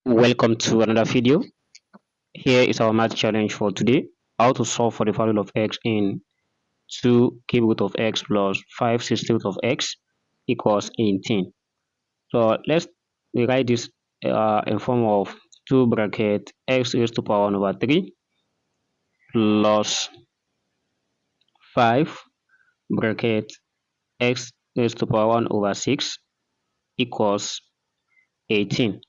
Welcome to another video. Here is our math challenge for today. How to solve for the value of x in 2 cube root of x plus 5 sixth root of x equals 18. So let's rewrite this in form of 2 bracket x raised to power 1 over 3 plus 5 bracket x raised to power 1 over 6 equals 18.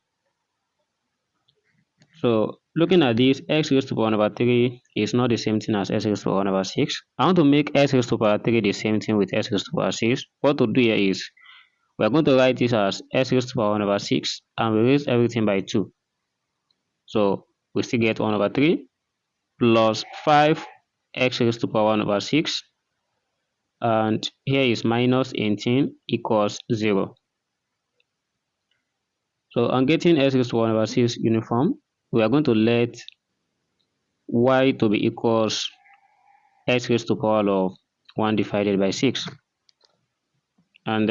So looking at this, x raised to power 1 over 3 is not the same thing as x raised to power 1 over 6. I want to make x raised to power 3 the same thing with x raised to power 6. What to do here is we are going to write this as x raised to power 1 over 6 and we raise everything by 2. So we still get 1 over 3 plus 5 x raised to power 1 over 6, and here is minus 18 equals 0. So on getting x raised to 1 over 6 uniform, we are going to let y to be equals x raised to power of 1 divided by 6, and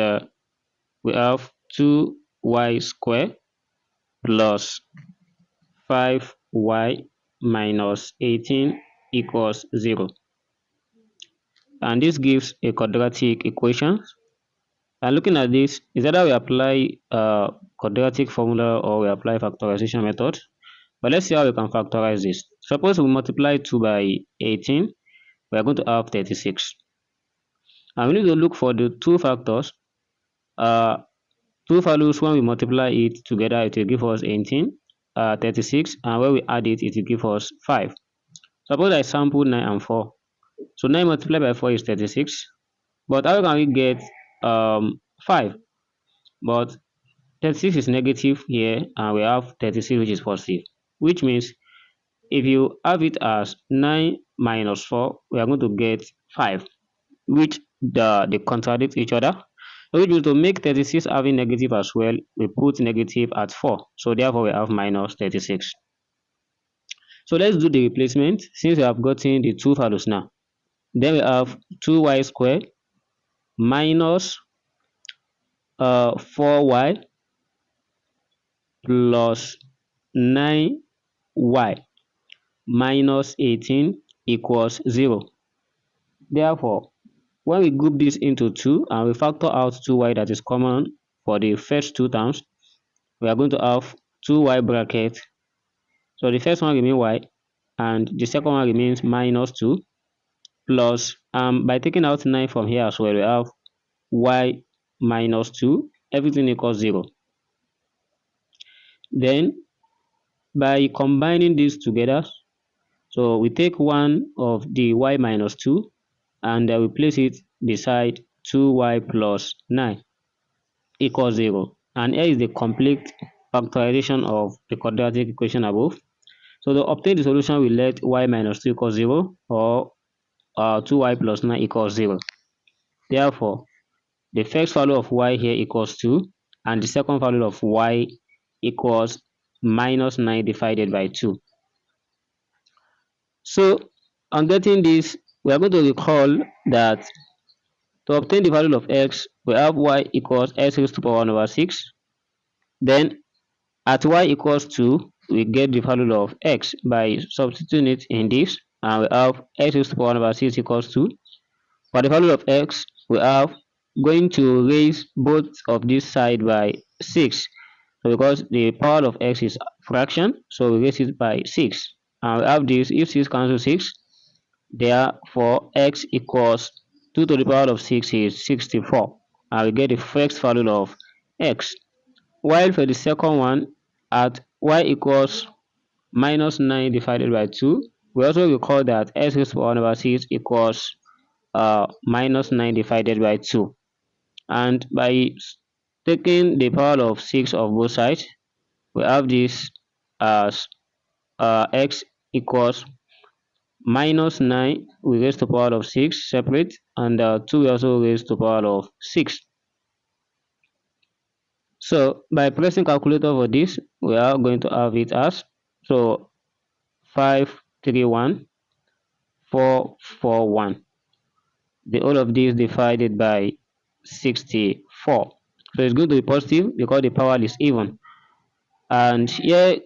we have 2y squared plus 5y minus 18 equals 0, and this gives a quadratic equation. And looking at this, is either we apply quadratic formula or we apply factorization method. But let's see how we can factorize this. Suppose we multiply 2 by 18, we are going to have 36. And we need to look for the two factors. Two values, when we multiply it together, it will give us 18, 36, and when we add it, it will give us 5. Suppose I sample 9 and 4. So 9 multiplied by 4 is 36. But how can we get 5? But 36 is negative here, and we have 36 which is positive. Which means if you have it as 9 minus 4, we are going to get 5, which they contradict each other. So which means to make 36 having negative as well, we put negative at 4. So therefore we have minus 36. So let's do the replacement since we have gotten the two values now. Then we have 2y squared minus 4y plus 9y minus 18 equals 0. Therefore, when we group this into 2 and we factor out 2y that is common for the first two terms, we are going to have 2y bracket. So the first one remains y and the second one remains minus 2 plus, by taking out 9 from here as well, we have y minus 2, everything equals 0. Then by combining these together, so we take one of the y minus 2 and we place it beside 2y plus 9 equals 0. And here is the complete factorization of the quadratic equation above. So to obtain the solution, we let y minus 2 equals 0 or 2y plus 9 equals 0. Therefore, the first value of y here equals 2 and the second value of y equals minus 9 divided by 2. So on getting this, we are going to recall that to obtain the value of x, we have y equals x raised to power 1 over 6. Then at y equals 2, we get the value of x by substituting it in this, and we have x raised to power 1 over 6 equals 2. For the value of x, we have going to raise both of this side by 6. So because the power of x is fraction, so we raise it by 6. And we have this, if 6 cancels 6, therefore x equals 2 to the power of 6 is 64. And we get the first value of x. While for the second one, at y equals minus 9 divided by 2, we also recall that x raised to 1 over 6 equals minus 9 divided by 2. And by taking the power of 6 of both sides, we have this as x equals minus 9 we raise to the power of 6 separate, and 2 we also raise to the power of 6. So by pressing calculator for this, we are going to have it as, so 531,441. The whole of this divided by 64. So it's going to be positive because the power is even. and here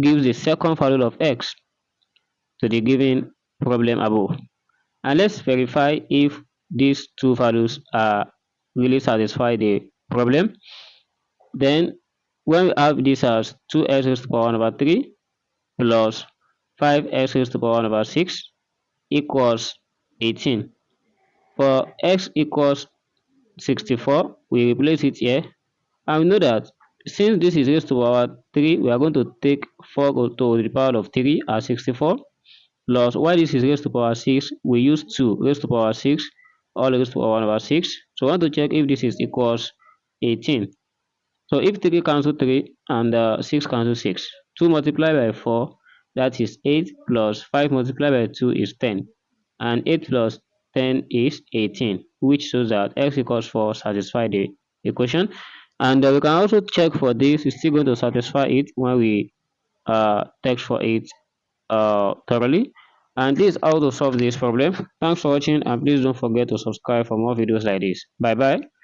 gives the second value of x to the given problem above. And let's verify if these two values are really satisfy the problem. Then when we have this as 2x raised to the power 1 over 3 plus 5x raised to the power 1 over 6 equals 18. For x equals 64, we replace it here. And we know that since this is raised to the power 3, we are going to take 4 to the power of 3 as 64. Plus, while this is raised to the power 6, we use 2 raised to the power 6, all raised to the power 1 over 6. So we want to check if this is equals 18. So if 3 cancel 3 and 6 cancel 6, 2 multiplied by 4, that is 8, plus 5 multiplied by 2 is 10. And 8 plus 10 is 18, which shows that x equals 4 satisfy the equation. And we can also check for this, it's still going to satisfy it when we text for it thoroughly. And this is how to solve this problem. Thanks for watching, and please don't forget to subscribe for more videos like this. Bye bye.